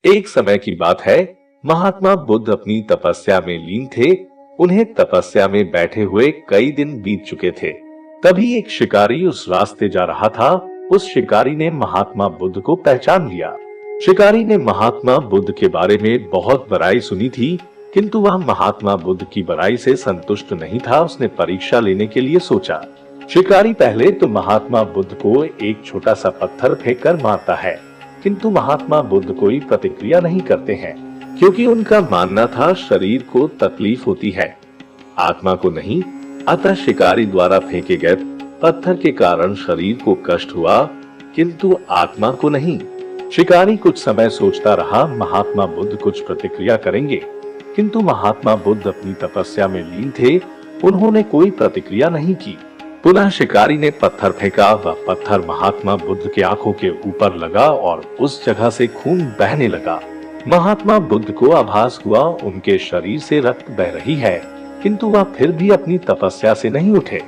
एक समय की बात है, महात्मा बुद्ध अपनी तपस्या में लीन थे। उन्हें तपस्या में बैठे हुए कई दिन बीत चुके थे। तभी एक शिकारी उस रास्ते जा रहा था। उस शिकारी ने महात्मा बुद्ध को पहचान लिया। शिकारी ने महात्मा बुद्ध के बारे में बहुत बड़ाई सुनी थी, किंतु वह महात्मा बुद्ध की बड़ाई से संतुष्ट नहीं था। उसने परीक्षा लेने के लिए सोचा। शिकारी पहले तो महात्मा बुद्ध को एक छोटा सा पत्थर फेंककर मारता है, किंतु महात्मा बुद्ध कोई प्रतिक्रिया नहीं करते हैं, क्योंकि उनका मानना था शरीर को तकलीफ होती है, आत्मा को नहीं। अतः शिकारी द्वारा फेंके गए पत्थर के कारण शरीर को कष्ट हुआ, किंतु आत्मा को नहीं। शिकारी कुछ समय सोचता रहा, महात्मा बुद्ध कुछ प्रतिक्रिया करेंगे, किंतु महात्मा बुद्ध अपनी तपस्या में लीन थे। उन्होंने कोई प्रतिक्रिया नहीं की। पुनः शिकारी ने पत्थर फेंका। वह पत्थर महात्मा बुद्ध के आंखों के ऊपर लगा और उस जगह से खून बहने लगा। महात्मा बुद्ध को आभास हुआ उनके शरीर से रक्त बह रही है, किंतु वह फिर भी अपनी तपस्या से नहीं उठे।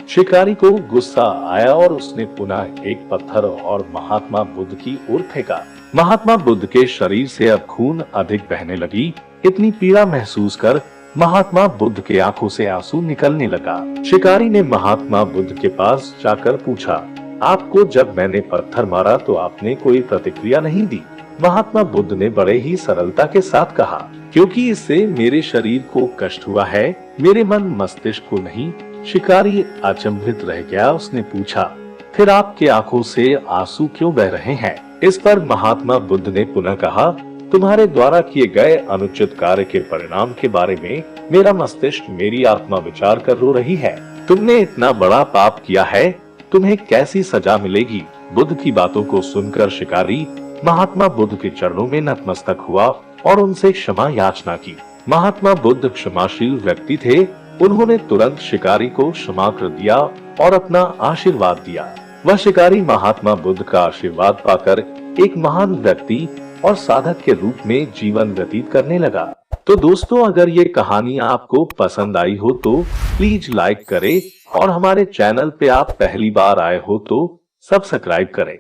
शिकारी को गुस्सा आया और उसने पुनः एक पत्थर और महात्मा बुद्ध की ओर फेंका। महात्मा बुद्ध के शरीर से अब खून अधिक बहने लगी। इतनी पीड़ा महसूस कर महात्मा बुद्ध के आंखों से आंसू निकलने लगा। शिकारी ने महात्मा बुद्ध के पास जाकर पूछा, आपको जब मैंने पत्थर मारा तो आपने कोई प्रतिक्रिया नहीं दी। महात्मा बुद्ध ने बड़े ही सरलता के साथ कहा, क्योंकि इससे मेरे शरीर को कष्ट हुआ है, मेरे मन मस्तिष्क को नहीं। शिकारी अचंभित रह गया। उसने पूछा, फिर आपके आंखों से आंसू क्यों बह रहे हैं? इस पर महात्मा बुद्ध ने पुनः कहा, तुम्हारे द्वारा किए गए अनुचित कार्य के परिणाम के बारे में मेरा मस्तिष्क, मेरी आत्मा विचार कर रो रही है। तुमने इतना बड़ा पाप किया है, तुम्हें कैसी सजा मिलेगी? बुद्ध की बातों को सुनकर शिकारी महात्मा बुद्ध के चरणों में नतमस्तक हुआ और उनसे क्षमा याचना की। महात्मा बुद्ध क्षमाशील व्यक्ति थे। उन्होंने तुरंत शिकारी को क्षमा कर दिया और अपना आशीर्वाद दिया। वह शिकारी महात्मा बुद्ध का आशीर्वाद पाकर एक महान व्यक्ति और साधक के रूप में जीवन व्यतीत करने लगा। तो दोस्तों, अगर ये कहानी आपको पसंद आई हो तो प्लीज लाइक करें और हमारे चैनल पे आप पहली बार आए हो तो सब्सक्राइब करें।